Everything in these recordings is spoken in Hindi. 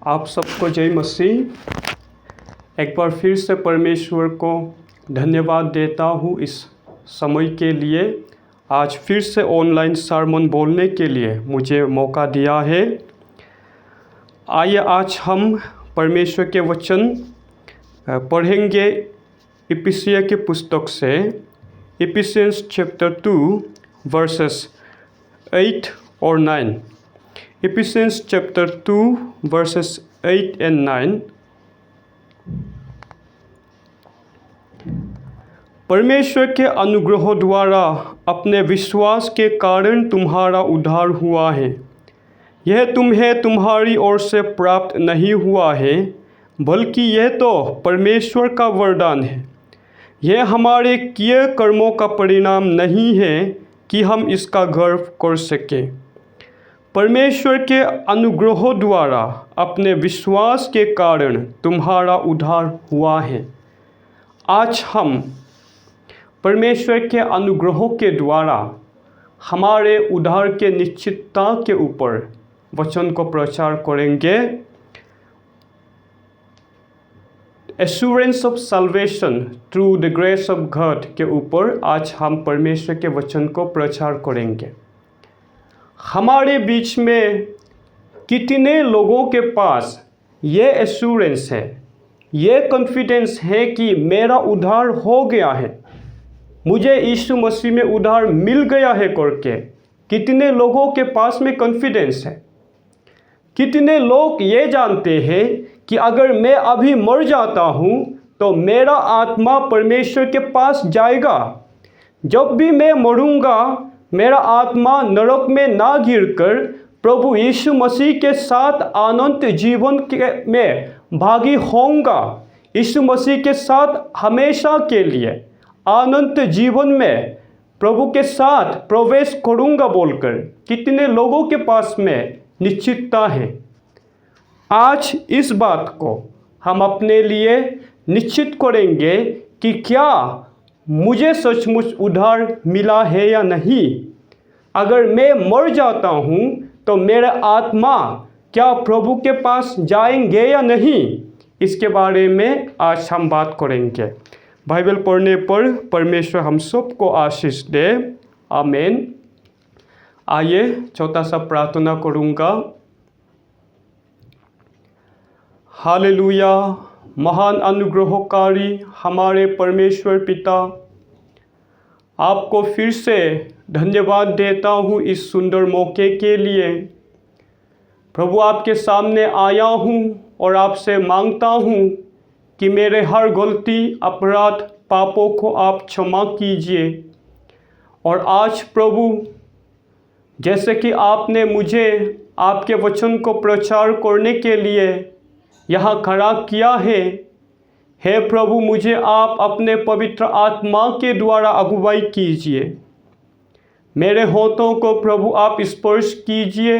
आप सबको जय मसीह। एक बार फिर से परमेश्वर को धन्यवाद देता हूँ इस समय के लिए। आज फिर से ऑनलाइन सरमन बोलने के लिए मुझे मौका दिया है। आइए आज हम परमेश्वर के वचन पढ़ेंगे इफिसियों की पुस्तक से, इफिसियंस चैप्टर 2 वर्सेस 8 और 9। Ephesians chapter 2 verses 8 and 9। परमेश्वर के अनुग्रह द्वारा अपने विश्वास के कारण तुम्हारा उद्धार हुआ है। यह तुम्हें तुम्हारी ओर से प्राप्त नहीं हुआ है, बल्कि यह तो परमेश्वर का वरदान है। यह हमारे किए कर्मों का परिणाम नहीं है कि हम इसका गर्व कर सकें। परमेश्वर के अनुग्रह द्वारा अपने विश्वास के कारण तुम्हारा उद्धार हुआ है। आज हम परमेश्वर के अनुग्रह के द्वारा हमारे उद्धार के निश्चितता के ऊपर वचन को प्रचार करेंगे। Assurance of salvation through the grace of God के ऊपर आज हम परमेश्वर के वचन को प्रचार करेंगे। हमारे बीच में कितने लोगों के पास ये एश्योरेंस है, ये कॉन्फिडेंस है कि मेरा उद्धार हो गया है, मुझे यीशु मसीह में उद्धार मिल गया है करके कितने लोगों के पास में कॉन्फिडेंस है। कितने लोग ये जानते हैं कि अगर मैं अभी मर जाता हूँ तो मेरा आत्मा परमेश्वर के पास जाएगा। जब भी मैं मरूंगा मेरा आत्मा नरक में ना गिरकर प्रभु यीशु मसीह के साथ अनंत जीवन में भागी होऊंगा। यीशु मसीह के साथ हमेशा के लिए अनंत जीवन में प्रभु के साथ प्रवेश करूंगा बोलकर कितने लोगों के पास में निश्चितता है। आज इस बात को हम अपने लिए निश्चित करेंगे कि क्या मुझे सचमुच उद्धार मिला है या नहीं। अगर मैं मर जाता हूँ तो मेरा आत्मा क्या प्रभु के पास जाएंगे या नहीं, इसके बारे में आज हम बात करेंगे। बाइबल पढ़ने पर परमेश्वर हम सबको आशीष दे। आमीन। आइए छोटा सा प्रार्थना करूँगा। हालेलुया। महान अनुग्रहकारी हमारे परमेश्वर पिता, आपको फिर से धन्यवाद देता हूँ इस सुंदर मौके के लिए। प्रभु आपके सामने आया हूँ और आपसे मांगता हूँ कि मेरे हर गलती, अपराध, पापों को आप क्षमा कीजिए। और आज प्रभु, जैसे कि आपने मुझे आपके वचन को प्रचार करने के लिए यहाँ खड़ा किया है, हे प्रभु मुझे आप अपने पवित्र आत्मा के द्वारा अगुवाई कीजिए। मेरे होठों को प्रभु आप स्पर्श कीजिए,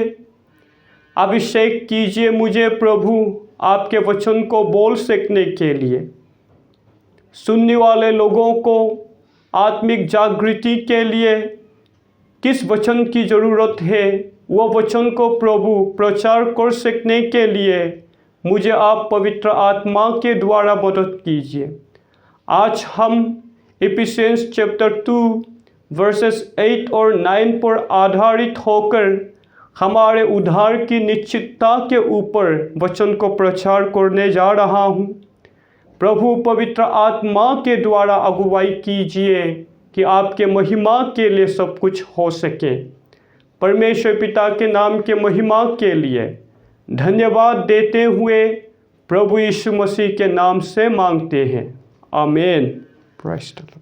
अभिषेक कीजिए मुझे प्रभु आपके वचन को बोल सकने के लिए। सुनने वाले लोगों को आत्मिक जागृति के लिए किस वचन की ज़रूरत है, वो वचन को प्रभु प्रचार कर सकने के लिए मुझे आप पवित्र आत्मा के द्वारा मदद कीजिए। आज हम इफिसियंस चैप्टर 2 वर्सेस 8 और 9 पर आधारित होकर हमारे उद्धार की निश्चितता के ऊपर वचन को प्रचार करने जा रहा हूँ। प्रभु पवित्र आत्मा के द्वारा अगुवाई कीजिए कि आपके महिमा के लिए सब कुछ हो सके। परमेश्वर पिता के नाम के महिमा के लिए धन्यवाद देते हुए प्रभु यीशु मसीह के नाम से मांगते हैं। आमीन। Praise the Lord.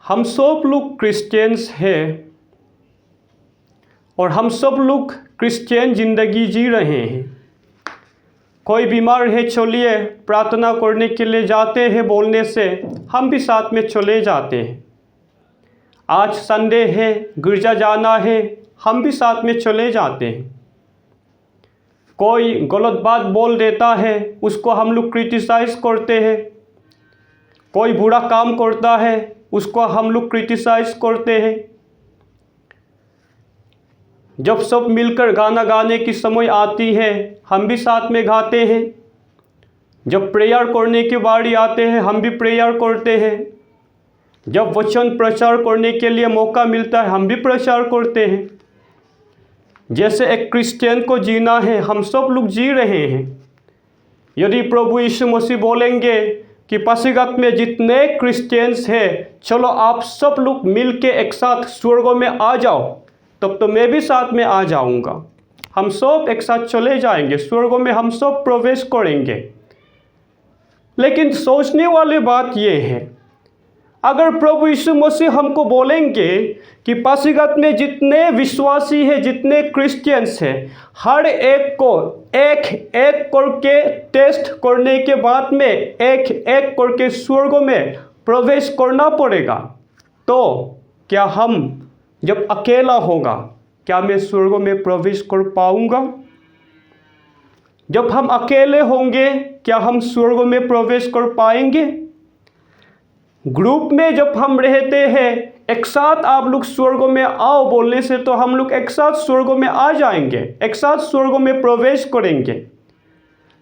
हम सब लोग क्रिश्चियंस हैं और हम सब लोग क्रिश्चियन ज़िंदगी जी रहे हैं। कोई बीमार है, चलिए प्रार्थना करने के लिए जाते हैं, बोलने से हम भी साथ में चले जाते हैं। आज संडे है, गिरजा जाना है, हम भी साथ में चले जाते हैं। कोई गलत बात बोल देता है, उसको हम लोग क्रिटिसाइज़ करते हैं। कोई बुरा काम करता है, उसको हम लोग क्रिटिसाइज़ करते हैं। जब सब मिलकर गाना गाने की समय आती है हम भी साथ में गाते हैं। जब प्रेयर करने की बारी आते हैं हम भी प्रेयर करते हैं। जब वचन प्रचार करने के लिए मौका मिलता है हम भी प्रचार करते हैं। जैसे एक क्रिश्चियन को जीना है हम सब लोग जी रहे हैं। यदि प्रभु यीशु मसीह बोलेंगे कि पासीघाट में जितने क्रिश्चियंस हैं चलो आप सब लोग मिल के एक साथ स्वर्ग में आ जाओ, तब तो मैं भी साथ में आ जाऊंगा। हम सब एक साथ चले जाएंगे, स्वर्ग में हम सब प्रवेश करेंगे। लेकिन सोचने वाली बात यह है, अगर प्रभु यीशु मसीह हमको बोलेंगे कि पासीघाट में जितने विश्वासी हैं, जितने क्रिश्चियंस हैं, हर एक को एक एक करके टेस्ट करने के बाद में एक एक करके स्वर्ग में प्रवेश करना पड़ेगा, तो क्या हम जब अकेला होगा क्या मैं स्वर्ग में प्रवेश कर पाऊंगा? जब हम अकेले होंगे क्या हम स्वर्ग में प्रवेश कर पाएंगे? ग्रुप में जब हम रहते हैं एक साथ आप लोग स्वर्ग में आओ बोलने से तो हम लोग एक साथ स्वर्ग में आ जाएंगे, एक साथ स्वर्ग में प्रवेश करेंगे।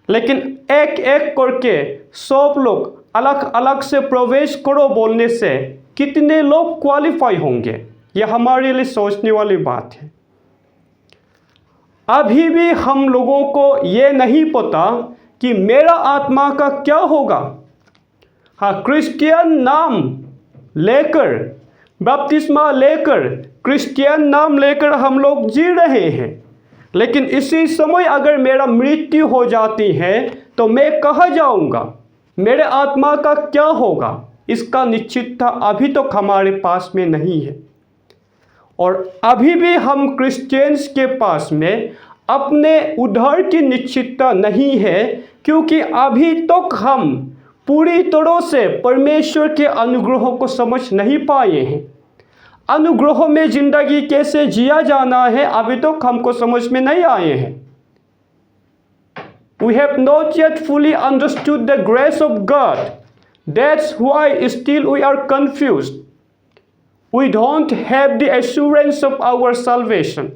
लेकिन एक एक करके सब लोग अलग अलग से प्रवेश करो बोलने से कितने लोग क्वालिफाई होंगे? यह हमारे लिए सोचने वाली बात है। अभी भी हम लोगों को ये नहीं पता कि मेरा आत्मा का क्या होगा। हाँ, क्रिश्चियन नाम लेकर, बपतिस्मा लेकर, क्रिश्चियन नाम लेकर हम लोग जी रहे हैं, लेकिन इसी समय अगर मेरा मृत्यु हो जाती है तो मैं कहाँ जाऊंगा? मेरे आत्मा का क्या होगा? इसका निश्चितता अभी तक हमारे पास में नहीं है। और अभी भी हम क्रिश्चियंस के पास में अपने उद्धार की निश्चितता नहीं है, क्योंकि अभी तक हम पूरी तरह से परमेश्वर के अनुग्रह को समझ नहीं पाए हैं। अनुग्रह में जिंदगी कैसे जिया जाना है अभी तक हमको समझ में नहीं आए हैं। We have not yet fully understood the grace of God. That's why still we are confused. We don't have the assurance of our salvation.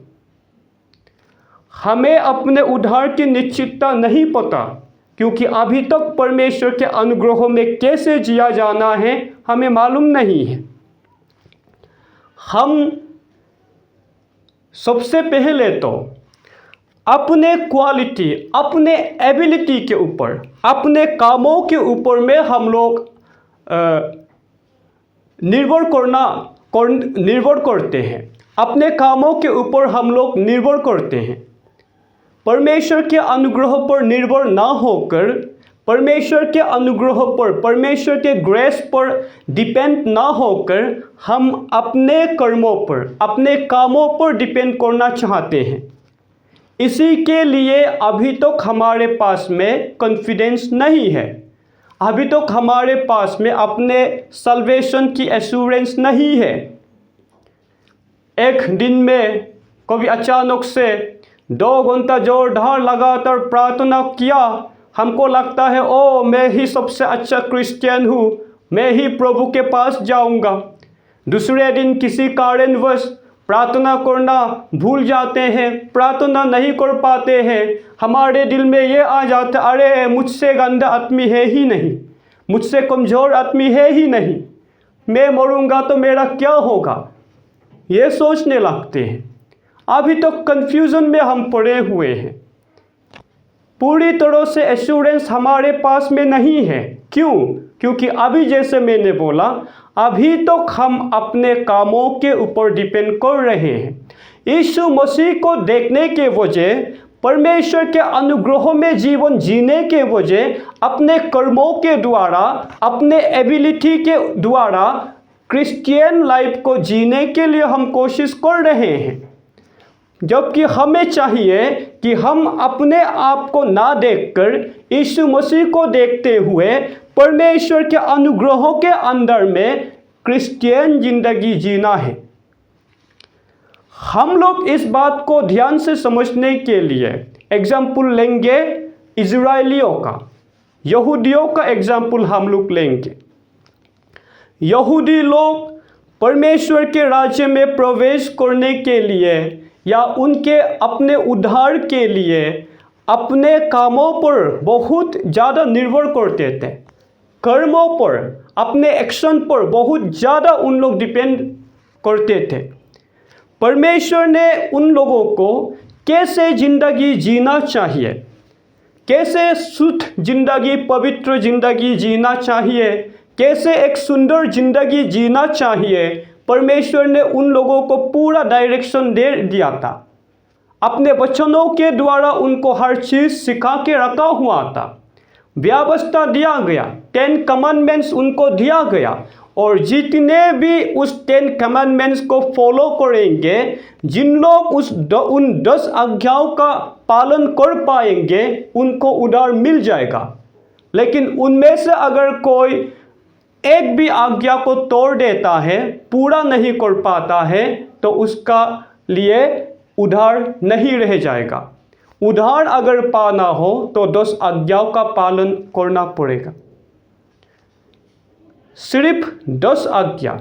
हमें अपने उद्धार की निश्चितता नहीं पता, क्योंकि अभी तक परमेश्वर के अनुग्रह में कैसे जिया जाना है हमें मालूम नहीं है। हम सबसे पहले तो अपने क्वालिटी, अपने एबिलिटी के ऊपर, अपने कामों के ऊपर में हम लोग निर्भर करते हैं। अपने कामों के ऊपर हम लोग निर्भर करते हैं। परमेश्वर के अनुग्रह पर निर्भर ना होकर, परमेश्वर के अनुग्रह पर, परमेश्वर के ग्रेस पर डिपेंड ना होकर हम अपने कर्मों पर, अपने कामों पर डिपेंड करना चाहते हैं। इसी के लिए अभी तक हमारे पास में कॉन्फिडेंस नहीं है, अभी तक हमारे पास में अपने सल्वेशन की एश्योरेंस नहीं है। एक दिन में कभी अचानक से 2 घंटा जोरदार लगातार प्रार्थना किया, हमको लगता है ओ मैं ही सबसे अच्छा क्रिश्चियन हूँ, मैं ही प्रभु के पास जाऊँगा। दूसरे दिन किसी कारणवश प्रार्थना करना भूल जाते हैं, प्रार्थना नहीं कर पाते हैं। हमारे दिल में ये आ जाता, अरे मुझसे गंदा आदमी है ही नहीं, मुझसे कमज़ोर आदमी है ही नहीं, मैं मरूंगा तो मेरा क्या होगा, ये सोचने लगते हैं। अभी तो कन्फ्यूज़न में हम पड़े हुए हैं। पूरी तरह से एश्योरेंस हमारे पास में नहीं है। क्यों? क्योंकि अभी जैसे मैंने बोला, अभी तो हम अपने कामों के ऊपर डिपेंड कर रहे हैं। यीशु मसीह को देखने के वजह, परमेश्वर के अनुग्रह में जीवन जीने के वजह, अपने कर्मों के द्वारा, अपने एबिलिटी के द्वारा क्रिश्चियन लाइफ को जीने के लिए हम कोशिश कर रहे हैं। जबकि हमें चाहिए कि हम अपने आप को ना देखकर यीशु मसीह को देखते हुए परमेश्वर के अनुग्रहों के अंदर में क्रिश्चियन जिंदगी जीना है। हम लोग इस बात को ध्यान से समझने के लिए एग्जाम्पल लेंगे इजराइलियों का, यहूदियों का एग्जाम्पल हम लोग लेंगे। यहूदी लोग परमेश्वर के राज्य में प्रवेश करने के लिए या उनके अपने उद्धार के लिए अपने कामों पर बहुत ज़्यादा निर्भर करते थे, कर्मों पर, अपने एक्शन पर बहुत ज़्यादा उन लोग डिपेंड करते थे। परमेश्वर ने उन लोगों को कैसे ज़िंदगी जीना चाहिए, कैसे शुद्ध ज़िंदगी, पवित्र ज़िंदगी जीना चाहिए, कैसे एक सुंदर ज़िंदगी जीना चाहिए, परमेश्वर ने उन लोगों को पूरा डायरेक्शन दे दिया था। अपने वचनों के द्वारा उनको हर चीज़ सिखा के रखा हुआ था, व्यवस्था दिया गया, 10 कमांडमेंट्स उनको दिया गया। और जितने भी उस 10 कमांडमेंट्स को फॉलो करेंगे, जिन लोग उन 10 आज्ञाओं का पालन कर पाएंगे, उनको उद्धार मिल जाएगा। लेकिन उनमें से अगर कोई एक भी आज्ञा को तोड़ देता है, पूरा नहीं कर पाता है, तो उसका लिए उद्धार नहीं रह जाएगा। उद्धार अगर पाना हो तो 10 आज्ञाओं का पालन करना पड़ेगा। सिर्फ 10 आज्ञा,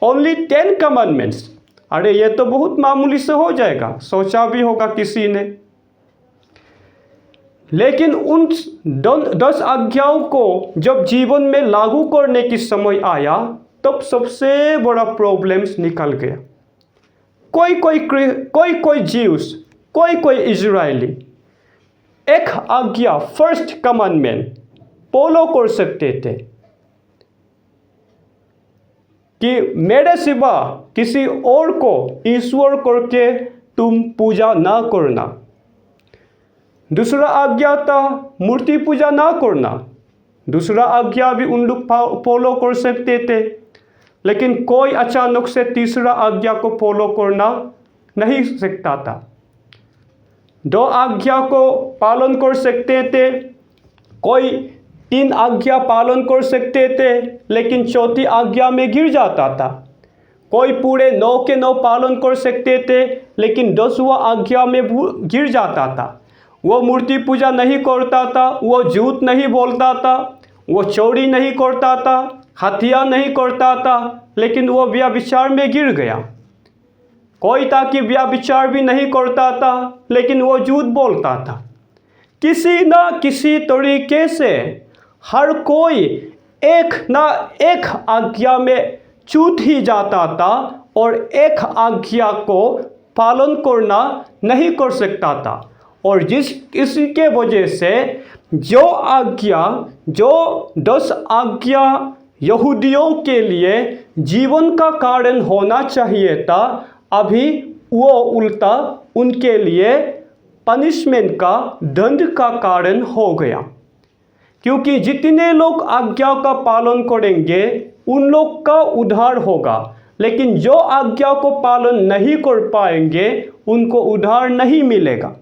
ओनली 10 कमांडमेंट्स। अरे ये तो बहुत मामूली से हो जाएगा, सोचा भी होगा किसी ने। लेकिन उन 10 आज्ञाओं को जब जीवन में लागू करने की समय आया, तब सबसे बड़ा प्रॉब्लम्स निकल गया। कोई ज्यूस, कोई इजरायली एक आज्ञा, फर्स्ट कमांडमेंट फॉलो कर सकते थे कि मेरे सिवा किसी और को ईश्वर करके तुम पूजा ना करना। दूसरा आज्ञा था मूर्ति पूजा ना करना। दूसरा आज्ञा भी उन लोग फॉलो कर सकते थे, लेकिन कोई अचानक से तीसरा आज्ञा को फॉलो करना नहीं सकता था। 2 आज्ञा को पालन कर सकते थे, कोई 3 आज्ञा पालन कर सकते थे, लेकिन चौथी आज्ञा में गिर जाता था। कोई पूरे 9 के 9 पालन कर सकते थे, लेकिन 10वां आज्ञा में गिर जाता था। वो मूर्ति पूजा नहीं करता था, वो झूठ नहीं बोलता था, वो चोरी नहीं करता था, हत्या नहीं करता था, लेकिन वो व्यभिचार में गिर गया। कोई था कि व्यभिचार भी नहीं करता था, लेकिन वो झूठ बोलता था। किसी ना किसी तरीके से हर कोई एक ना एक आज्ञा में चूक ही जाता था और एक आज्ञा को पालन करना नहीं कर सकता था। और इसके वजह से जो 10 आज्ञा यहूदियों के लिए जीवन का कारण होना चाहिए था, अभी वो उल्टा उनके लिए पनिशमेंट का, दंड का कारण हो गया। क्योंकि जितने लोग आज्ञा का पालन करेंगे उन लोग का उद्धार होगा, लेकिन जो आज्ञा को पालन नहीं कर पाएंगे उनको उद्धार नहीं मिलेगा।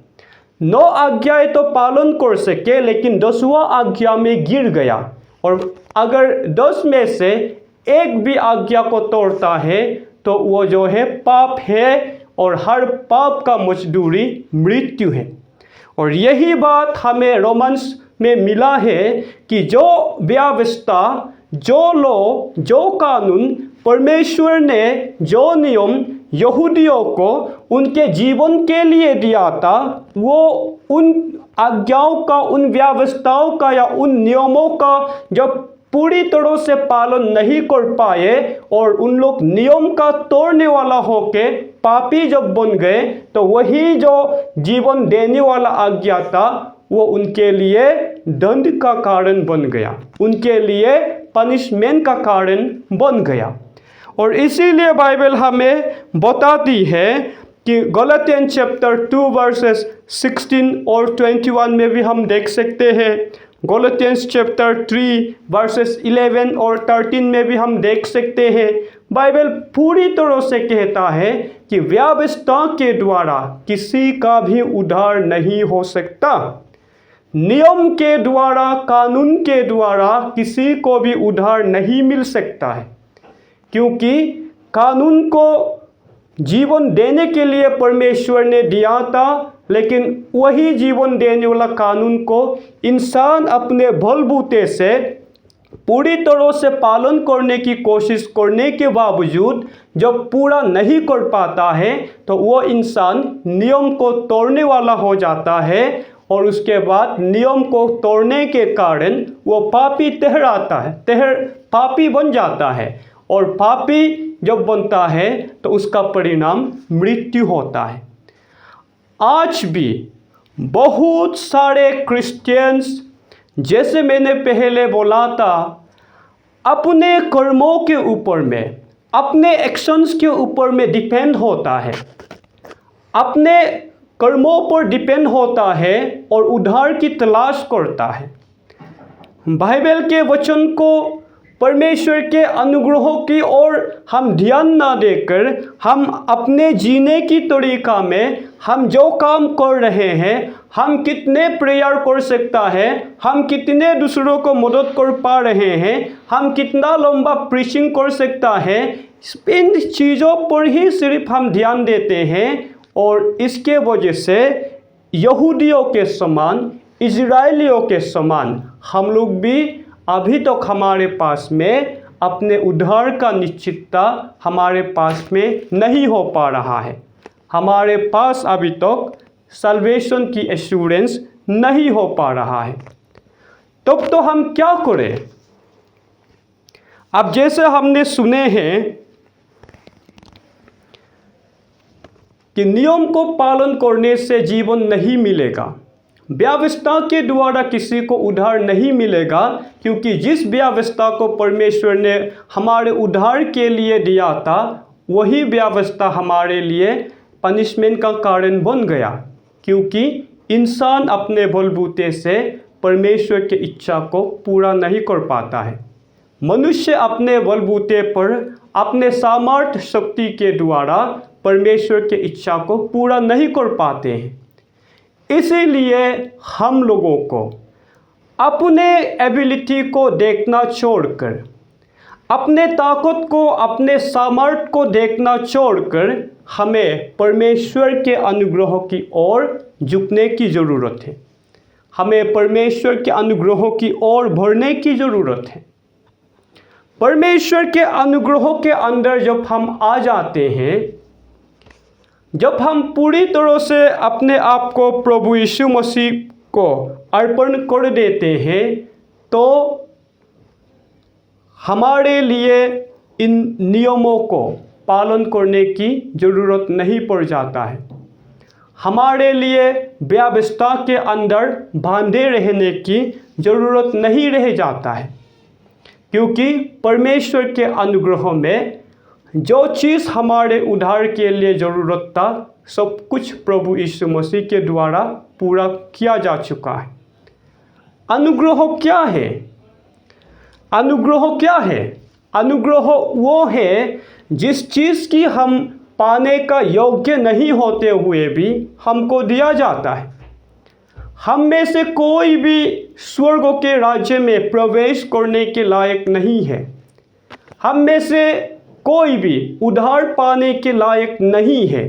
9 आज्ञाएं तो पालन कर सके, लेकिन 10वां आज्ञा में गिर गया। और अगर 10 में से एक भी आज्ञा को तोड़ता है तो वो जो है पाप है, और हर पाप का मजदूरी मृत्यु है। और यही बात हमें रोमन्स में मिला है कि जो व्यवस्था, जो लॉ, जो कानून परमेश्वर ने, जो नियम यहूदियों को उनके जीवन के लिए दिया था, वो उन आज्ञाओं का, उन व्यवस्थाओं का या उन नियमों का जब पूरी तरह से पालन नहीं कर पाए और उन लोग नियम का तोड़ने वाला होके पापी जब बन गए, तो वही जो जीवन देने वाला आज्ञा था वो उनके लिए दंड का कारण बन गया, उनके लिए पनिशमेंट का कारण बन गया। और इसीलिए बाइबल हमें बताती है कि गलातियन चैप्टर 2 वर्सेस 16 और 21 में भी हम देख सकते हैं, गलातियंस चैप्टर 3 वर्सेस 11 और 13 में भी हम देख सकते हैं। बाइबल पूरी तरह से कहता है कि व्यवस्था के द्वारा किसी का भी उद्धार नहीं हो सकता। नियम के द्वारा, कानून के द्वारा किसी को भी उद्धार नहीं मिल सकता है, क्योंकि कानून को जीवन देने के लिए परमेश्वर ने दिया था, लेकिन वही जीवन देने वाला कानून को इंसान अपने बलबूते से पूरी तरह से पालन करने की कोशिश करने के बावजूद जब पूरा नहीं कर पाता है तो वो इंसान नियम को तोड़ने वाला हो जाता है, और उसके बाद नियम को तोड़ने के कारण वो पापी पापी बन जाता है। और पापी जब बनता है तो उसका परिणाम मृत्यु होता है। आज भी बहुत सारे क्रिश्चियंस, जैसे मैंने पहले बोला था, अपने कर्मों के ऊपर में, अपने एक्शंस के ऊपर में डिपेंड होता है, अपने कर्मों पर डिपेंड होता है और उद्धार की तलाश करता है। बाइबल के वचन को, परमेश्वर के अनुग्रहों की ओर हम ध्यान ना देकर हम अपने जीने की तरीका में हम जो काम कर रहे हैं, हम कितने प्रेयर कर सकता है, हम कितने दूसरों को मदद कर पा रहे हैं, हम कितना लंबा प्रीचिंग कर सकता है, इन चीज़ों पर ही सिर्फ हम ध्यान देते हैं। और इसके वजह से यहूदियों के समान, इजराइलियों के समान हम लोग भी अभी तक हमारे पास में अपने उद्धार का निश्चितता हमारे पास में नहीं हो पा रहा है। हमारे पास अभी तक सल्वेशन की एश्योरेंस नहीं हो पा रहा है। तब तो हम क्या करें? अब जैसे हमने सुने हैं कि नियम को पालन करने से जीवन नहीं मिलेगा, व्यवस्था के द्वारा किसी को उद्धार नहीं मिलेगा, क्योंकि जिस व्यवस्था को परमेश्वर ने हमारे उद्धार के लिए दिया था वही व्यवस्था हमारे लिए पनिशमेंट का कारण बन गया, क्योंकि इंसान अपने बलबूते से परमेश्वर की इच्छा को पूरा नहीं कर पाता है। मनुष्य अपने बलबूते पर, अपने सामर्थ्य शक्ति के द्वारा परमेश्वर की इच्छा को पूरा नहीं कर पाते हैं। इसीलिए हम लोगों को अपने एबिलिटी को देखना छोड़कर, अपने ताकत को, अपने सामर्थ्य को देखना छोड़कर हमें परमेश्वर के अनुग्रह की ओर झुकने की ज़रूरत है। हमें परमेश्वर के अनुग्रहों की ओर बढ़ने की ज़रूरत है। परमेश्वर के अनुग्रहों के अंदर जब हम आ जाते हैं, जब हम पूरी तरह से अपने आप को प्रभु यीशु मसीह को अर्पण कर देते हैं, तो हमारे लिए इन नियमों को पालन करने की ज़रूरत नहीं पड़ जाता है। हमारे लिए व्यवस्था के अंदर बांधे रहने की ज़रूरत नहीं रह जाता है, क्योंकि परमेश्वर के अनुग्रह में जो चीज़ हमारे उद्धार के लिए ज़रूरत था, सब कुछ प्रभु यीशु मसीह के द्वारा पूरा किया जा चुका है। अनुग्रह क्या है? अनुग्रह क्या है? अनुग्रह वो है जिस चीज़ की हम पाने का योग्य नहीं होते हुए भी हमको दिया जाता है। हम में से कोई भी स्वर्ग के राज्य में प्रवेश करने के लायक नहीं है। हम में से कोई भी उद्धार पाने के लायक नहीं है।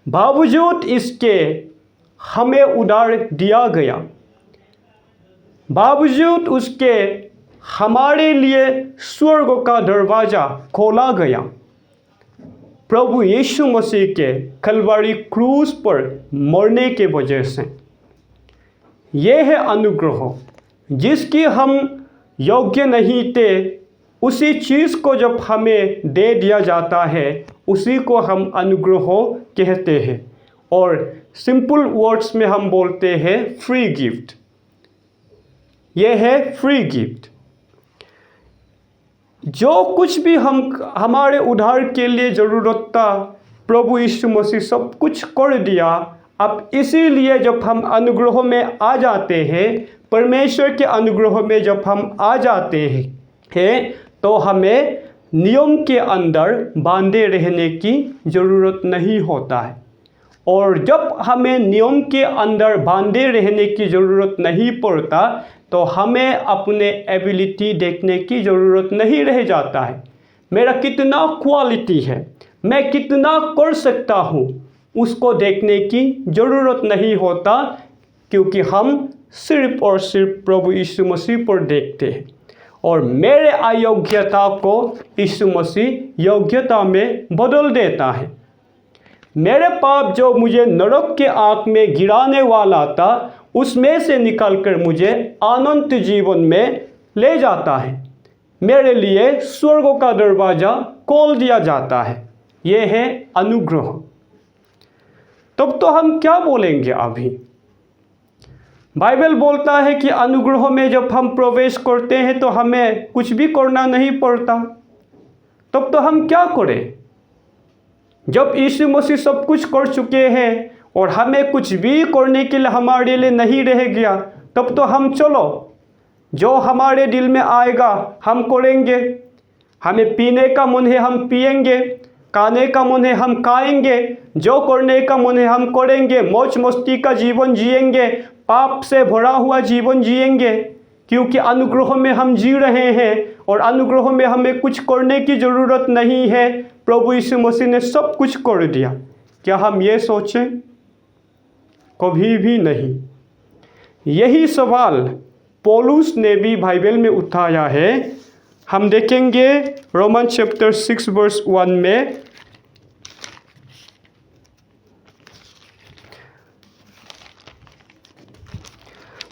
बावजूद इसके हमें उद्धार दिया गया, बावजूद उसके हमारे लिए स्वर्ग का दरवाज़ा खोला गया। प्रभु यीशु मसीह के कलवरी क्रूस पर मरने के वजह से यह है अनुग्रह, जिसकी हम योग्य नहीं थे। उसी चीज़ को जब हमें दे दिया जाता है, उसी को हम अनुग्रह कहते हैं, और सिंपल वर्ड्स में हम बोलते हैं फ्री गिफ्ट। यह है फ्री गिफ्ट। जो कुछ भी हमारे उद्धार के लिए ज़रूरत था, प्रभु यीशु मसीह सब कुछ कर दिया। अब इसीलिए जब हम अनुग्रह में आ जाते हैं, परमेश्वर के अनुग्रह में जब हम आ जाते हैं, तो हमें नियम के अंदर बांधे रहने की ज़रूरत नहीं होता है। और जब हमें नियम के अंदर बांधे रहने की ज़रूरत नहीं पड़ता, तो हमें अपने एबिलिटी देखने की ज़रूरत नहीं रह जाता है। मेरा कितना क्वालिटी है, मैं कितना कर सकता हूँ, उसको देखने की ज़रूरत नहीं होता, क्योंकि हम सिर्फ और सिर्फ प्रभु यीशु मसीह पर देखते हैं। और मेरे अयोग्यता को यीशु मसीह योग्यता में बदल देता है। मेरे पाप जो मुझे नरक के आग में गिराने वाला था, उसमें से निकलकर मुझे अनंत जीवन में ले जाता है। मेरे लिए स्वर्ग का दरवाजा खोल दिया जाता है। यह है अनुग्रह। तब तो हम क्या बोलेंगे अभी? बाइबल बोलता है कि अनुग्रह में जब हम प्रवेश करते हैं तो हमें कुछ भी करना नहीं पड़ता। तब तो हम क्या करें? जब यीशु मसीह सब कुछ कर चुके हैं और हमें कुछ भी करने के लिए हमारे लिए नहीं रह गया, तब तो हम चलो जो हमारे दिल में आएगा हम करेंगे। हमें पीने का मन है हम पिएंगे, खाने का मन है हम खाएंगे, जो करने का मन है हम करेंगे, मौज मस्ती का जीवन जिएंगे, पाप से भरा हुआ जीवन जिएंगे, क्योंकि अनुग्रह में हम जी रहे हैं और अनुग्रह में हमें कुछ करने की ज़रूरत नहीं है। प्रभु यीशु मसीह ने सब कुछ कर दिया। क्या हम ये सोचें? कभी भी नहीं। यही सवाल पौलुस ने भी बाइबल में उठाया है। हम देखेंगे रोमन चैप्टर 6 वर्स 1 में।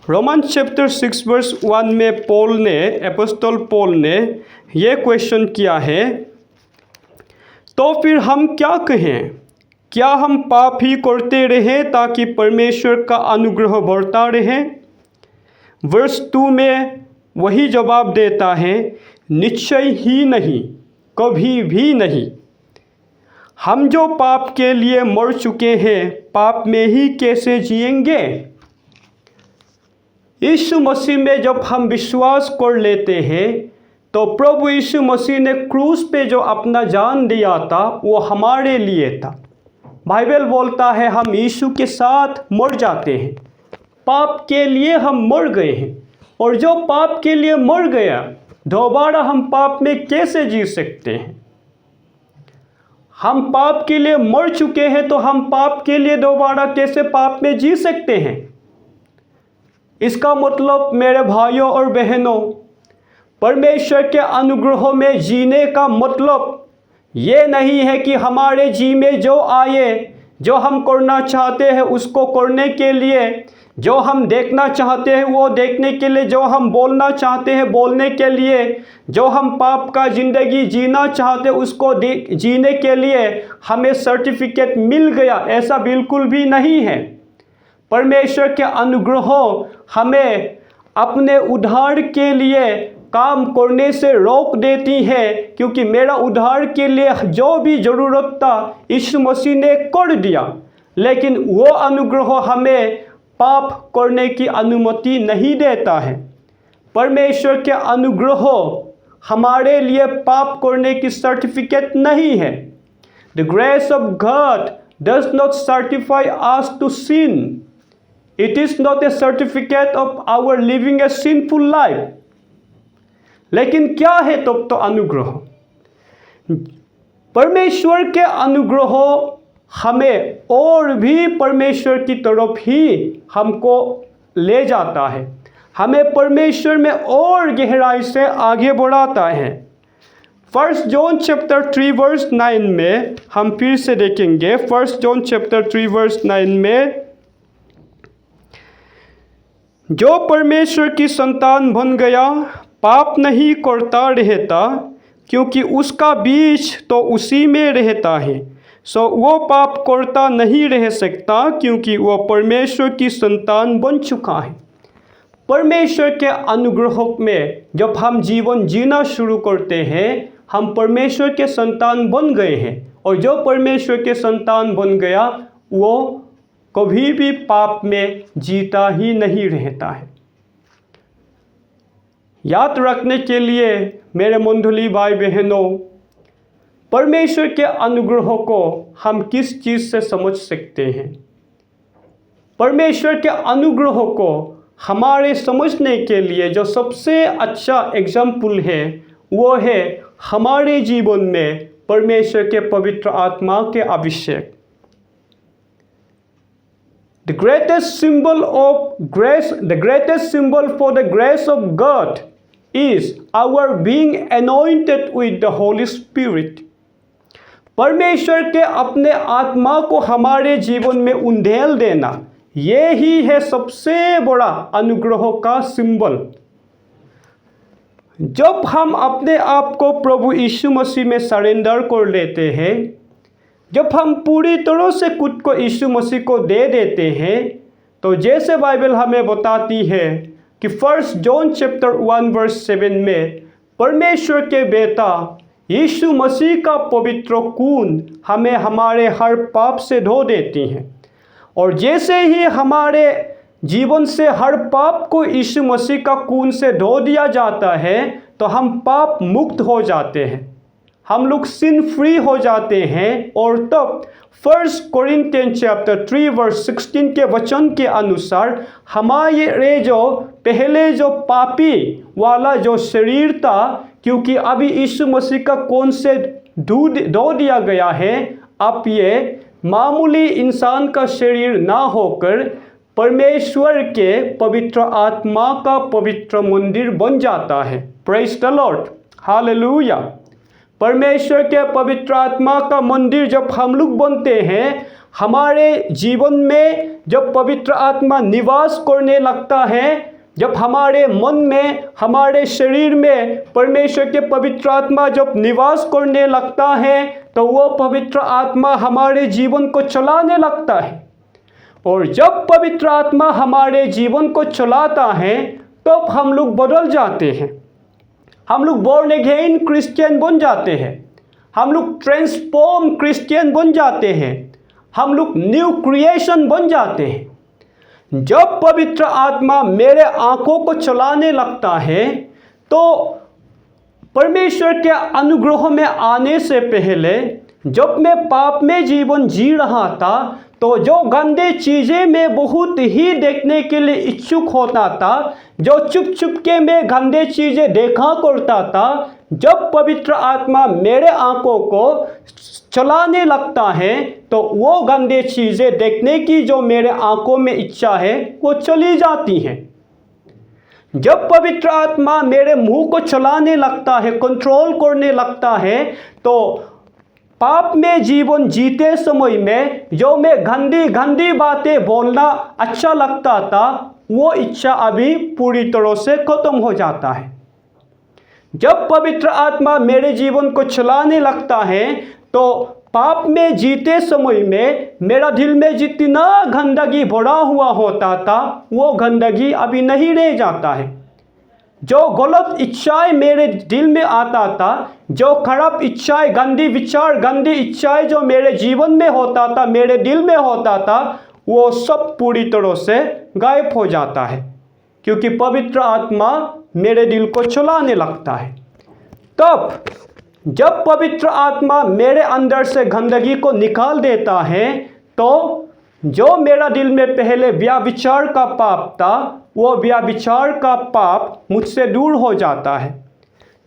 रोमन चैप्टर 6 वर्स 1 में एपोस्टल पॉल ने यह क्वेश्चन किया है, तो फिर हम क्या कहें? क्या हम पाप ही करते रहें ताकि परमेश्वर का अनुग्रह बढ़ता रहे? वर्स 2 में वही जवाब देता है, निश्चय ही नहीं, कभी भी नहीं। हम जो पाप के लिए मर चुके हैं, पाप में ही कैसे जिएंगे? यीशु मसीह में जब हम विश्वास कर लेते हैं तो प्रभु यीशु मसीह ने क्रूस पे जो अपना जान दिया था वो हमारे लिए था। बाइबल बोलता है हम यीशु के साथ मर जाते हैं। पाप के लिए हम मर गए हैं, और जो पाप के लिए मर गया दोबारा हम पाप में कैसे जी सकते हैं? हम पाप के लिए मर चुके हैं तो हम पाप के लिए दोबारा कैसे पाप में जी सकते हैं? इसका मतलब मेरे भाइयों और बहनों, परमेश्वर के अनुग्रह में जीने का मतलब ये नहीं है कि हमारे जी में जो आए, जो हम करना चाहते हैं उसको करने के लिए, जो हम देखना चाहते हैं वो देखने के लिए, जो हम बोलना चाहते हैं बोलने के लिए, जो हम पाप का ज़िंदगी जीना चाहते हैं उसको जीने के लिए हमें सर्टिफिकेट मिल गया, ऐसा बिल्कुल भी नहीं है। परमेश्वर के अनुग्रह हमें अपने उद्धार के लिए काम करने से रोक देती है, क्योंकि मेरा उद्धार के लिए जो भी ज़रूरत था यीशु मसीह ने कर दिया। लेकिन वो अनुग्रह हमें पाप करने की अनुमति नहीं देता है। परमेश्वर के अनुग्रह हमारे लिए पाप करने की सर्टिफिकेट नहीं है। The grace of God does not certify us to sin. It is not a certificate of our living a sinful life. लेकिन क्या है तब तो अनुग्रह? परमेश्वर के अनुग्रह हमें और भी परमेश्वर की तरफ ही हमको ले जाता है, हमें परमेश्वर में और गहराई से आगे बढ़ाता है। 1 जॉन चैप्टर 3 वर्स 9 में हम फिर से देखेंगे। 1 जॉन चैप्टर 3 वर्स 9 में, जो परमेश्वर की संतान बन गया पाप नहीं करता रहता, क्योंकि उसका बीज तो उसी में रहता है। सो वो पाप करता नहीं रह सकता, क्योंकि वो परमेश्वर की संतान बन चुका है। परमेश्वर के अनुग्रह में जब हम जीवन जीना शुरू करते हैं हम परमेश्वर के संतान बन गए हैं, और जो परमेश्वर के संतान बन गया वो कभी भी पाप में जीता ही नहीं रहता है। याद रखने के लिए मेरे मंडली भाई बहनों, परमेश्वर के अनुग्रह को हम किस चीज़ से समझ सकते हैं? परमेश्वर के अनुग्रह को हमारे समझने के लिए जो सबसे अच्छा एग्जाम्पल है वो है हमारे जीवन में परमेश्वर के पवित्र आत्मा के अभिषेक। The greatest symbol for the grace of God is our being anointed with the Holy Spirit. परमेश्वर के अपने आत्मा को हमारे जीवन में उंडेल देना, ये ही है सबसे बड़ा अनुग्रह का सिंबल। जब हम अपने आप को प्रभु यीशु मसीह में सरेंडर कर लेते हैं, जब हम पूरी तरह से खुद को यीशु मसीह को दे देते हैं, तो जैसे बाइबल हमें बताती है कि 1 जॉन चैप्टर 1 वर्स 7 में परमेश्वर के बेटा यीशु मसीह का पवित्र खून हमें हमारे हर पाप से धो देती हैं। और जैसे ही हमारे जीवन से हर पाप को यीशु मसीह का खून से धो दिया जाता है, तो हम पाप मुक्त हो जाते हैं, हम लोग सिन फ्री हो जाते हैं। और तब 1 कोरिन्थियंस चैप्टर 3 वर्स 16 के वचन के अनुसार हमारे जो पहले जो पापी वाला जो शरीर था, क्योंकि अभी यीशु मसीह का खून से धो दिया गया है, अब ये मामूली इंसान का शरीर ना होकर परमेश्वर के पवित्र आत्मा का पवित्र मंदिर बन जाता है। Praise the Lord, hallelujah. परमेश्वर के पवित्र आत्मा का मंदिर जब हम लोग बनते हैं, हमारे जीवन में जब पवित्र आत्मा निवास करने लगता है, जब हमारे मन में, हमारे शरीर में परमेश्वर के पवित्र आत्मा जब निवास करने लगता है, तो वो पवित्र आत्मा हमारे जीवन को चलाने लगता है। और जब पवित्र आत्मा हमारे जीवन को चलाता है, तब हम लोग बदल जाते हैं, हम लोग बोर्न अगेन क्रिश्चियन बन जाते हैं, हम लोग ट्रांसफॉर्म क्रिश्चियन बन जाते हैं, हम लोग न्यू क्रिएशन बन जाते हैं। जब पवित्र आत्मा मेरे आंखों को चलाने लगता है, तो परमेश्वर के अनुग्रह में आने से पहले जब मैं पाप में जीवन जी रहा था, तो जो गंदे चीज़ें मैं बहुत ही देखने के लिए इच्छुक होता था, जो चुप चुप के मैं गंदे चीज़ें देखा करता था, जब पवित्र आत्मा मेरे आंखों को चलाने लगता है, तो वो गंदे चीज़ें देखने की जो मेरे आंखों में इच्छा है, वो चली जाती हैं। जब पवित्र आत्मा मेरे मुंह को चलाने लगता है, कंट्रोल करने लगता है, तो पाप में जीवन जीते समय में जो मैं गंदी गंदी बातें बोलना अच्छा लगता था, वो इच्छा अभी पूरी तरह से खत्म हो जाता है। जब पवित्र आत्मा मेरे जीवन को चलाने लगता है, तो पाप में जीते समय में मेरा दिल में जितना गंदगी भरा हुआ होता था, वो गंदगी अभी नहीं रह जाता है। जो गलत इच्छाएं मेरे दिल में आता था, जो खराब इच्छाएं, गंदी विचार, गंदी इच्छाएं जो मेरे जीवन में होता था, मेरे दिल में होता था, वो सब पूरी तरह से गायब हो जाता है, क्योंकि पवित्र आत्मा मेरे दिल को चलाने लगता है। तब जब पवित्र आत्मा मेरे अंदर से गंदगी को निकाल देता है, तो जो मेरा दिल में पहले व्यभिचार का पाप था, वो व्यभिचार का पाप मुझसे दूर हो जाता है।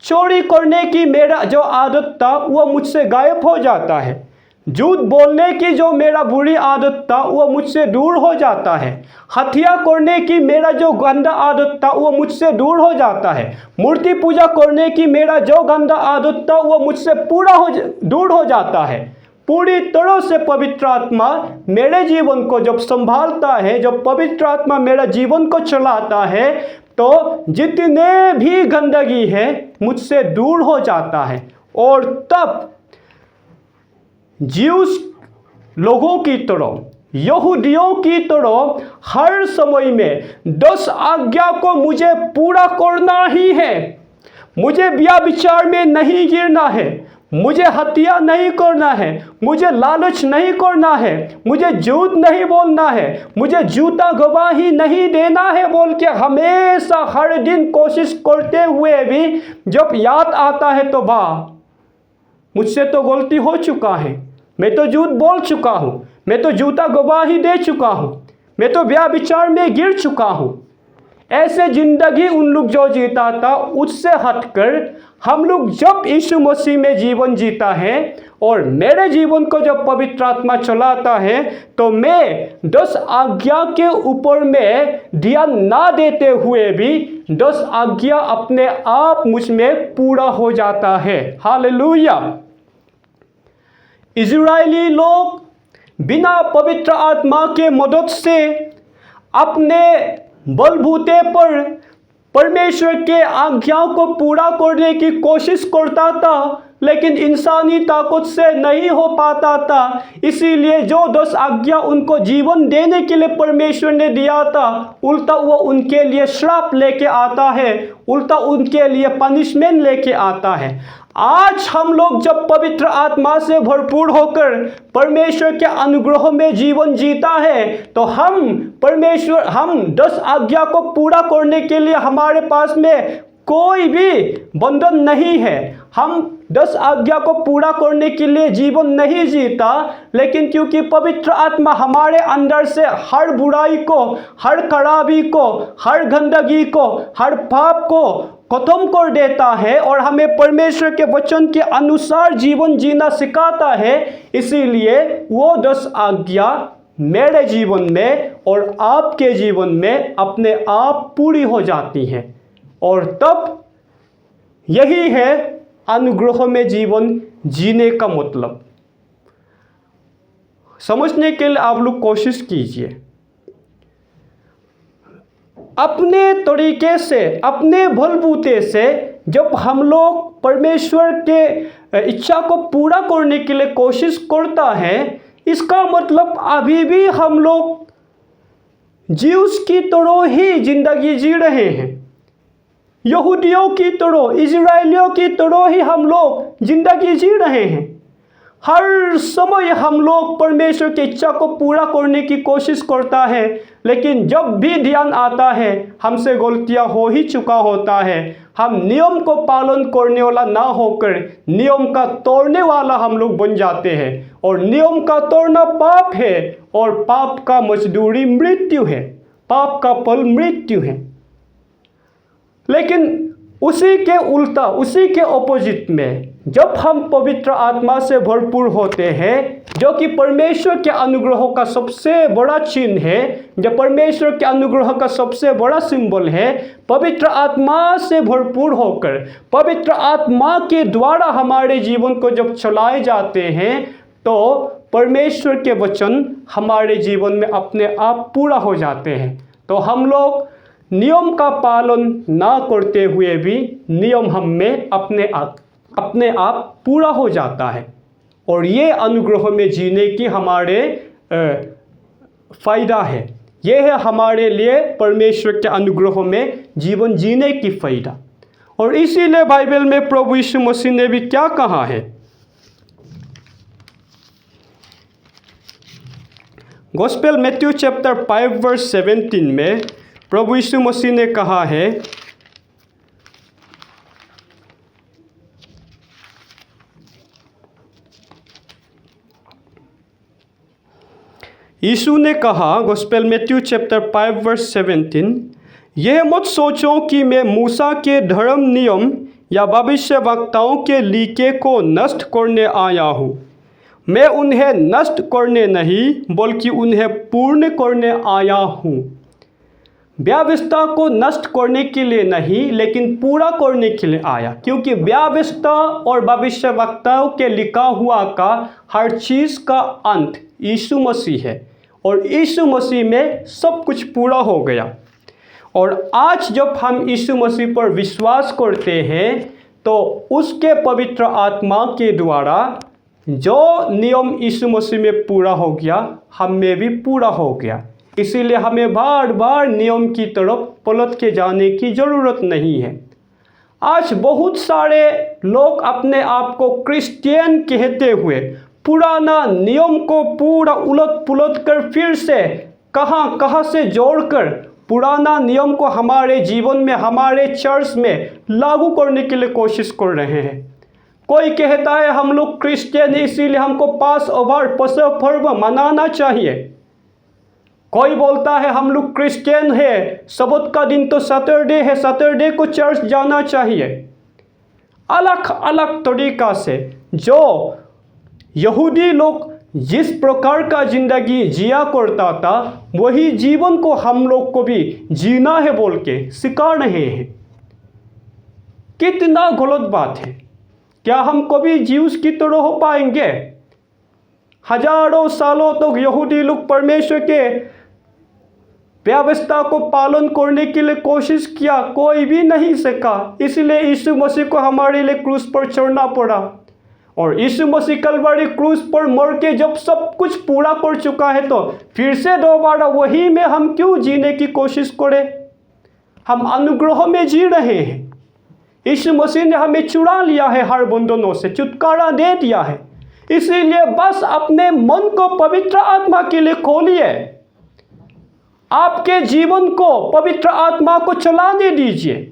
चोरी करने की मेरा जो आदत था, वो मुझसे गायब हो जाता है। झूठ बोलने की जो मेरा बुरी आदत था, वो मुझसे दूर हो जाता है। हत्या करने की मेरा जो गंदा आदत था, वो मुझसे दूर हो जाता है। मूर्ति पूजा करने की मेरा जो गंदा आदत था, वो मुझसे दूर हो जाता है। पूरी तरह से पवित्र आत्मा मेरे जीवन को जब संभालता है, जब पवित्र आत्मा मेरा जीवन को चलाता है, तो जितने भी गंदगी है मुझसे दूर हो जाता है। और तब ज्यूस लोगों की तरह, यहूदियों की तरह हर समय में 10 आज्ञा को मुझे पूरा करना ही है। मुझे व्यभिचार में नहीं गिरना है, मुझे हत्या नहीं करना है, मुझे लालच नहीं करना है, मुझे झूठ नहीं बोलना है, मुझे झूठा गवाही नहीं देना है बोल के हमेशा हर दिन कोशिश करते हुए भी जब याद आता है, तो मुझसे तो गलती हो चुका है, मैं तो झूठ बोल चुका हूँ, मैं तो झूठा गवाही दे चुका हूँ, मैं तो व्यभिचार में गिर चुका हूँ। ऐसे ज़िंदगी उन लोग जो जीता था उससे हटकर हम लोग जब यीशु मसीह में जीवन जीता है और मेरे जीवन को जब पवित्र आत्मा चलाता है, तो मैं 10 आज्ञा के ऊपर में ध्यान ना देते हुए भी 10 आज्ञा अपने आप मुझ में पूरा हो जाता है। हालेलुया। इजरायली लोग बिना पवित्र आत्मा के मदद से अपने बलबूते पर परमेश्वर के आज्ञाओं को पूरा करने की कोशिश करता था, लेकिन इंसानी ताकत से नहीं हो पाता था। इसीलिए जो 10 आज्ञा उनको जीवन देने के लिए परमेश्वर ने दिया था, उल्टा वो उनके लिए श्राप लेके आता है, उल्टा उनके लिए पनिशमेंट लेके आता है। आज हम लोग जब पवित्र आत्मा से भरपूर होकर परमेश्वर के अनुग्रह में जीवन जीता है, तो हम 10 आज्ञा को पूरा करने के लिए हमारे पास में कोई भी बंधन नहीं है। हम 10 आज्ञा को पूरा करने के लिए जीवन नहीं जीता, लेकिन क्योंकि पवित्र आत्मा हमारे अंदर से हर बुराई को, हर खराबी को, हर गंदगी को, हर पाप को खत्म कर देता है और हमें परमेश्वर के वचन के अनुसार जीवन जीना सिखाता है, इसीलिए वो 10 आज्ञा मेरे जीवन में और आपके जीवन में अपने आप पूरी हो जाती हैं। और तब यही है अनुग्रह में जीवन जीने का मतलब। समझने के लिए आप लोग कोशिश कीजिए। अपने तरीके से, अपने बलबूते से जब हम लोग परमेश्वर के इच्छा को पूरा करने के लिए कोशिश करता है, इसका मतलब अभी भी हम लोग ज्यूस की तरह ही जिंदगी जी रहे हैं। यहूदियों की तरह, इजरायलियों की तरह ही हम लोग जिंदगी जी रहे हैं। हर समय हम लोग परमेश्वर की इच्छा को पूरा करने की कोशिश करता है, लेकिन जब भी ध्यान आता है हमसे गलतियां हो ही चुका होता है। हम नियम को पालन करने वाला ना होकर नियम का तोड़ने वाला हम लोग बन जाते हैं, और नियम का तोड़ना पाप है और पाप का मजदूरी मृत्यु है, पाप का फल मृत्यु है। लेकिन उसी के उल्टा, उसी के ऑपोजिट में जब हम पवित्र आत्मा से भरपूर होते हैं, जो कि परमेश्वर के अनुग्रह का सबसे बड़ा चिन्ह है, जो परमेश्वर के अनुग्रह का सबसे बड़ा सिंबल है, पवित्र आत्मा से भरपूर होकर पवित्र आत्मा के द्वारा हमारे जीवन को जब चलाए जाते हैं, तो परमेश्वर के वचन हमारे जीवन में अपने आप पूरा हो जाते हैं। तो हम लोग नियम का पालन ना करते हुए भी नियम हम में अपने आप पूरा हो जाता है, और ये अनुग्रह में जीने की हमारे फ़ायदा है। ये है हमारे लिए परमेश्वर के अनुग्रह में जीवन जीने की फ़ायदा। और इसीलिए बाइबल में प्रभु यीशु मसीह ने भी क्या कहा है? गॉस्पेल मैथ्यू चैप्टर 5 वर्स 17 में प्रभु यीशु मसीह ने कहा है, यीशु ने कहा, गॉस्पेल मैथ्यू चैप्टर 5 वर्स 17, यह मत सोचो कि मैं मूसा के धर्म नियम या भविष्यवक्ताओं के लिखे को नष्ट करने आया हूँ। मैं उन्हें नष्ट करने नहीं बल्कि उन्हें पूर्ण करने आया हूँ। व्यवस्था को नष्ट करने के लिए नहीं, लेकिन पूरा करने के लिए आया, क्योंकि व्यवस्था और भविष्यवक्ताओं के लिखा हुआ का हर चीज़ का अंत यीशु मसीह है, और यीशु मसीह में सब कुछ पूरा हो गया। और आज जब हम यीशु मसीह पर विश्वास करते हैं, तो उसके पवित्र आत्मा के द्वारा जो नियम यीशु मसीह में पूरा हो गया, हम में भी पूरा हो गया। इसीलिए हमें बार बार नियम की तरफ पलट के जाने की ज़रूरत नहीं है। आज बहुत सारे लोग अपने आप को क्रिश्चियन कहते हुए पुराना नियम को पूरा उलट पुलट कर फिर से कहाँ से जोड़कर पुराना नियम को हमारे जीवन में, हमारे चर्च में लागू करने के लिए कोशिश कर रहे हैं। कोई कहता है हम लोग क्रिश्चियन हैं, इसीलिए हमको पास ओवर पर्व मनाना चाहिए। कोई बोलता है हम लोग क्रिश्चियन है, सबत का दिन तो सैटरडे है, सैटरडे को चर्च जाना चाहिए। अलग अलग तरीका से जो यहूदी लोग जिस प्रकार का जिंदगी जिया करता था, वही जीवन को हम लोग को भी जीना है बोल के सिखा रहे हैं। कितना गलत बात है। क्या हम कभी ज्यूस की तरह हो पाएंगे? हजारों सालों तक यहूदी लोग परमेश्वर के व्यवस्था को पालन करने के लिए कोशिश किया, कोई भी नहीं सका। इसलिए यीशु मसीह को हमारे लिए क्रूस पर चढ़ना पड़ा। और यीशु मसीह कलवरी क्रूस पर मर के जब सब कुछ पूरा कर चुका है, तो फिर से दोबारा वही में हम क्यों जीने की कोशिश करें? हम अनुग्रह में जी रहे हैं। यीशु मसीह ने हमें छुड़ा लिया है, हर बंधनों से छुटकारा दे दिया है। इसीलिए बस अपने मन को पवित्र आत्मा के लिए खोलिए। आपके जीवन को पवित्र आत्मा को चलाने दीजिए।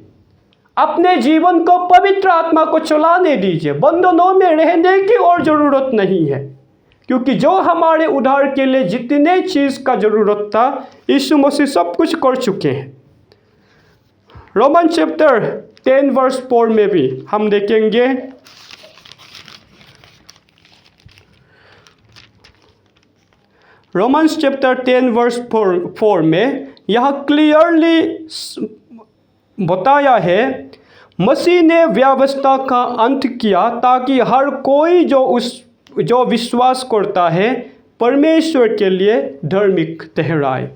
अपने जीवन को पवित्र आत्मा को चलाने दीजिए। बंधनों में रहने की और ज़रूरत नहीं है, क्योंकि जो हमारे उद्धार के लिए जितने चीज़ का ज़रूरत था, यीशु मसीह सब कुछ कर चुके हैं। रोमन चैप्टर 10 वर्स 4 में भी हम देखेंगे, रोमन्स चैप्टर 10 वर्स 4 में यह क्लियरली बताया है, मसीह ने व्यवस्था का अंत किया ताकि हर कोई जो विश्वास करता है परमेश्वर के लिए धार्मिक ठहराए।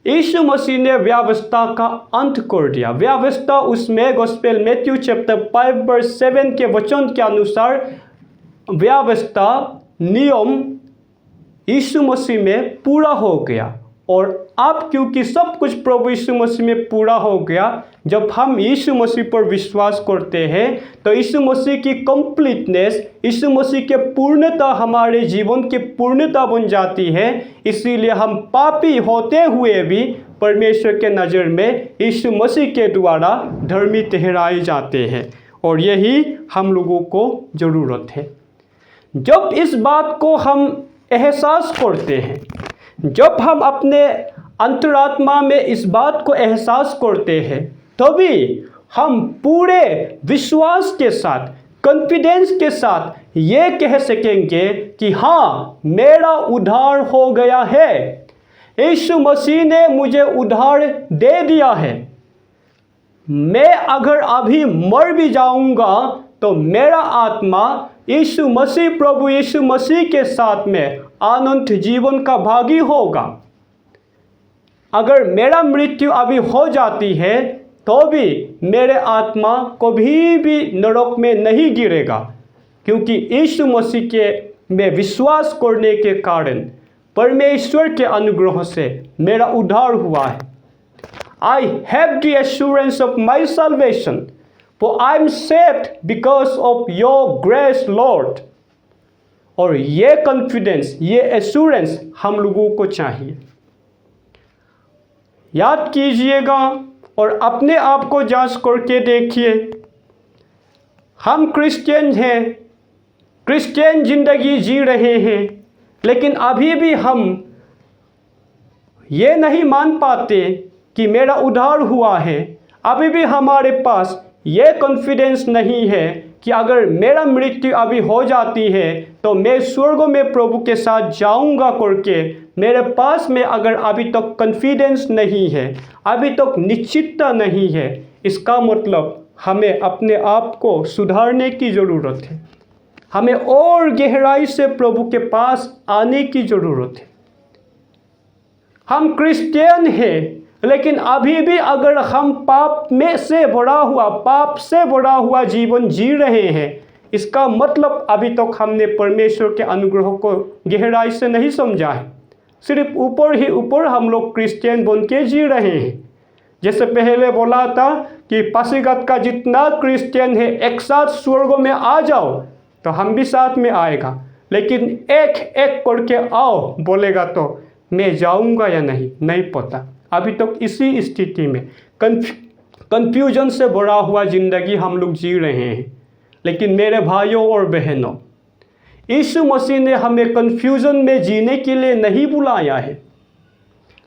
यीशु मसीह ने व्यवस्था का अंत कर दिया। व्यवस्था उसमें गॉस्पेल मैथ्यू चैप्टर 5 वर्स 7 के वचन के अनुसार व्यवस्था नियम यीशु मसीह में पूरा हो गया। और अब क्योंकि सब कुछ प्रभु यीशु मसीह में पूरा हो गया, जब हम यीशु मसीह पर विश्वास करते हैं तो यीशु मसीह की कंप्लीटनेस, यीशु मसीह के पूर्णता हमारे जीवन की पूर्णता बन जाती है। इसीलिए हम पापी होते हुए भी परमेश्वर के नज़र में यीशु मसीह के द्वारा धर्मी ठहराए जाते हैं। और यही हम लोगों को ज़रूरत है। जब इस बात को हम एहसास करते हैं, जब हम अपने अंतरात्मा में इस बात को एहसास करते हैं, तभी हम पूरे विश्वास के साथ, कॉन्फिडेंस के साथ ये कह सकेंगे कि हाँ, मेरा उद्धार हो गया है। यीशु मसीह ने मुझे उद्धार दे दिया है। मैं अगर अभी मर भी जाऊंगा तो मेरा आत्मा यीशु मसीह, प्रभु यीशु मसीह के साथ में अनंत जीवन का भागी होगा। अगर मेरा मृत्यु अभी हो जाती है तो भी मेरे आत्मा कभी भी नरक में नहीं गिरेगा, क्योंकि यीशु मसीह के में विश्वास करने के कारण परमेश्वर के अनुग्रह से मेरा उद्धार हुआ है। I have the assurance of my salvation, for I am saved because of your grace, Lord. और ये कॉन्फिडेंस, ये एश्योरेंस हम लोगों को चाहिए। याद कीजिएगा और अपने आप को जांच करके देखिए। हम क्रिश्चियन हैं, क्रिश्चियन जिंदगी जी रहे हैं, लेकिन अभी भी हम ये नहीं मान पाते कि मेरा उद्धार हुआ है। अभी भी हमारे पास ये कॉन्फिडेंस नहीं है कि अगर मेरा मृत्यु अभी हो जाती है तो मैं स्वर्ग में प्रभु के साथ जाऊंगा करके मेरे पास में अगर अभी तक कॉन्फिडेंस नहीं है, अभी तक निश्चितता नहीं है, इसका मतलब हमें अपने आप को सुधारने की ज़रूरत है। हमें और गहराई से प्रभु के पास आने की ज़रूरत है। हम क्रिश्चियन हैं, लेकिन अभी भी अगर हम पाप से भरा हुआ जीवन जी रहे हैं, इसका मतलब अभी तक हमने परमेश्वर के अनुग्रह को गहराई से नहीं समझा है। सिर्फ ऊपर ही ऊपर हम लोग क्रिश्चियन बन के जी रहे हैं। जैसे पहले बोला था कि पासीघाट का जितना क्रिश्चियन है एक साथ स्वर्ग में आ जाओ, तो हम भी साथ में आएगा, लेकिन एक एक करके आओ बोलेगा तो मैं जाऊंगा या नहीं पता। अभी तक इसी स्थिति में कंफ्यूजन से भरा हुआ ज़िंदगी हम लोग जी रहे हैं। लेकिन मेरे भाइयों और बहनों, यीशु मसीह ने हमें कंफ्यूजन में जीने के लिए नहीं बुलाया है।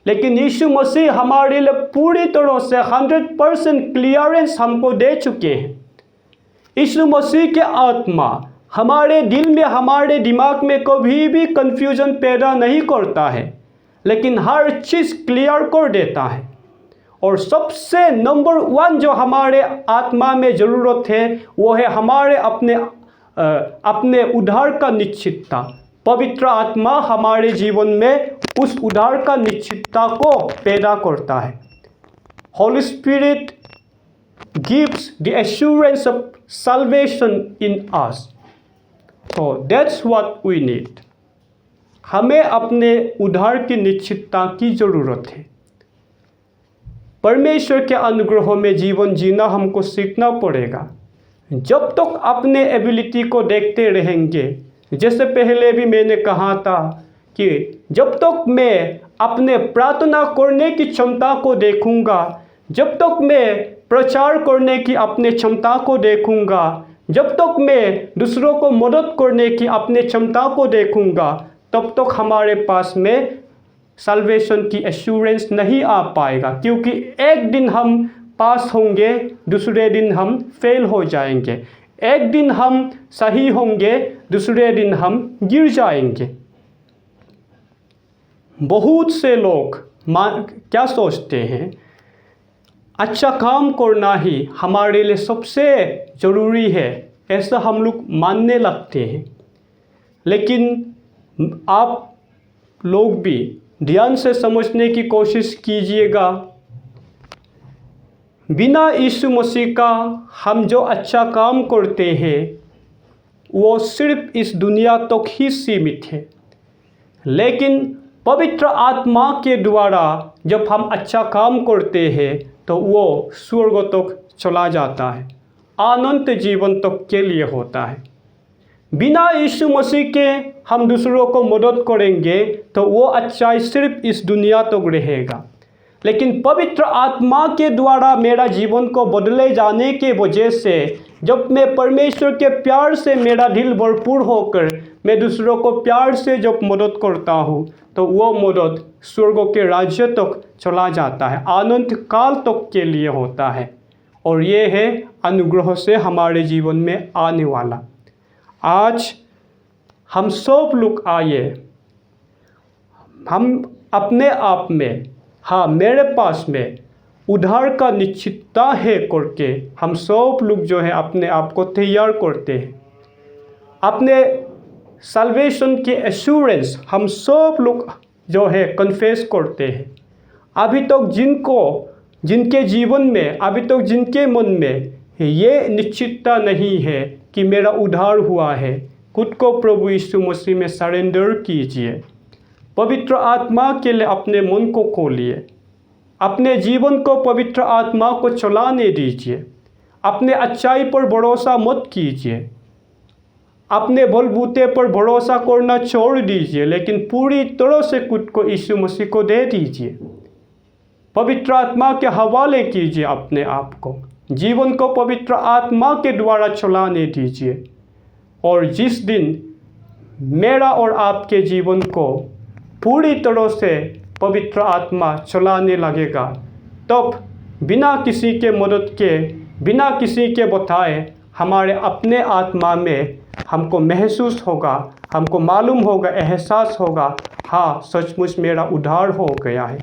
लेकिन यीशु मसीह हमारे लिए पूरी तरह से 100% क्लियरेंस हमको दे चुके हैं। यीशु मसीह के आत्मा हमारे दिल में, हमारे दिमाग में कभी भी कन्फ्यूजन पैदा नहीं करता है, लेकिन हर चीज़ क्लियर कर देता है। और सबसे नंबर 1 जो हमारे आत्मा में ज़रूरत है वो है हमारे अपने उद्धार का निश्चितता। पवित्र आत्मा हमारे जीवन में उस उद्धार का निश्चितता को पैदा करता है। Holi spirit gives the assurance of salvation in us. So that's what we need. हमें अपने उद्धार की निश्चितता की ज़रूरत है। परमेश्वर के अनुग्रह में जीवन जीना हमको सीखना पड़ेगा। जब तक अपने एबिलिटी को देखते रहेंगे, जैसे पहले भी मैंने कहा था कि जब तक मैं अपने प्रार्थना करने की क्षमता को देखूंगा, जब तक मैं प्रचार करने की अपने क्षमता को देखूंगा, जब तक मैं दूसरों को मदद करने की अपने क्षमता को देखूंगा, तब तक हमारे पास में सल्वेशन की एश्योरेंस नहीं आ पाएगा। क्योंकि एक दिन हम पास होंगे, दूसरे दिन हम फेल हो जाएंगे। एक दिन हम सही होंगे, दूसरे दिन हम गिर जाएंगे। बहुत से लोग क्या सोचते हैं, अच्छा काम करना ही हमारे लिए सबसे ज़रूरी है, ऐसा हम लोग मानने लगते हैं। लेकिन आप लोग भी ध्यान से समझने की कोशिश कीजिएगा, बिना यीशु मसीह का हम जो अच्छा काम करते हैं वो सिर्फ इस दुनिया तक ही सीमित है। लेकिन पवित्र आत्मा के द्वारा जब हम अच्छा काम करते हैं तो वो स्वर्ग तक चला जाता है, अनंत जीवन तक के लिए होता है। बिना यीशु मसीह के हम दूसरों को मदद करेंगे तो वो अच्छाई सिर्फ इस दुनिया तक रहेगा। लेकिन पवित्र आत्मा के द्वारा मेरा जीवन को बदले जाने के वजह से जब मैं परमेश्वर के प्यार से मेरा दिल भरपूर होकर मैं दूसरों को प्यार से जब मदद करता हूँ तो वो मदद स्वर्ग के राज्य तक चला जाता है, अनंत काल तक के लिए होता है। और ये है अनुग्रह से हमारे जीवन में आने वाला। आज हम सब लोग आए, हम अपने आप में, हाँ मेरे पास में उद्धार का निश्चितता है करके हम सब लोग जो है अपने आप को तैयार करते हैं। अपने सल्वेशन के एश्योरेंस हम सब लोग जो है कन्फेस करते हैं। अभी तक जिनके जीवन में, अभी तक जिनके मन में ये निश्चितता नहीं है कि मेरा उद्धार हुआ है, खुद को प्रभु यीशु मसीह में सरेंडर कीजिए। पवित्र आत्मा के लिए अपने मन को खोलिए, अपने जीवन को पवित्र आत्मा को चलाने दीजिए। अपने अच्छाई पर भरोसा मत कीजिए, अपने बलबूते पर भरोसा करना छोड़ दीजिए, लेकिन पूरी तरह से खुद को यीशु मसीह को दे दीजिए। पवित्र आत्मा के हवाले कीजिए अपने आप को, जीवन को पवित्र आत्मा के द्वारा चलाने दीजिए। और जिस दिन मेरा और आपके जीवन को पूरी तरह से पवित्र आत्मा चलाने लगेगा, तब बिना किसी के मदद के, बिना किसी के बताए हमारे अपने आत्मा में हमको महसूस होगा, हमको मालूम होगा, एहसास होगा, हाँ सचमुच मेरा उद्धार हो गया है।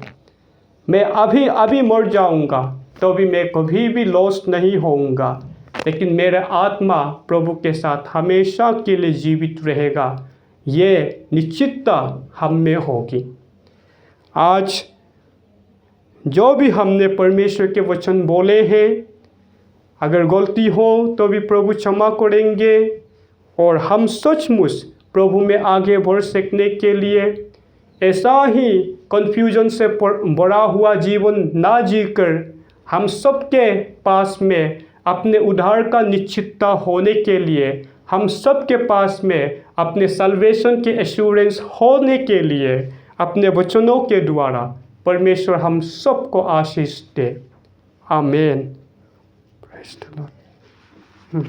मैं अभी मर जाऊंगा तो भी मैं कभी भी लॉस नहीं होऊंगा, लेकिन मेरा आत्मा प्रभु के साथ हमेशा के लिए जीवित रहेगा। ये निश्चितता हम में होगी। आज जो भी हमने परमेश्वर के वचन बोले हैं, अगर गलती हो तो भी प्रभु क्षमा करेंगे और हम सचमुच प्रभु में आगे बढ़ सकने के लिए ऐसा ही कन्फ्यूजन से भरा हुआ जीवन ना जीकर हम सबके पास में अपने उद्धार का निश्चितता होने के लिए, हम सबके पास में अपने सल्वेशन के एश्योरेंस होने के लिए अपने वचनों के द्वारा परमेश्वर हम सबको आशीष दे। आमीन। Praise the Lord.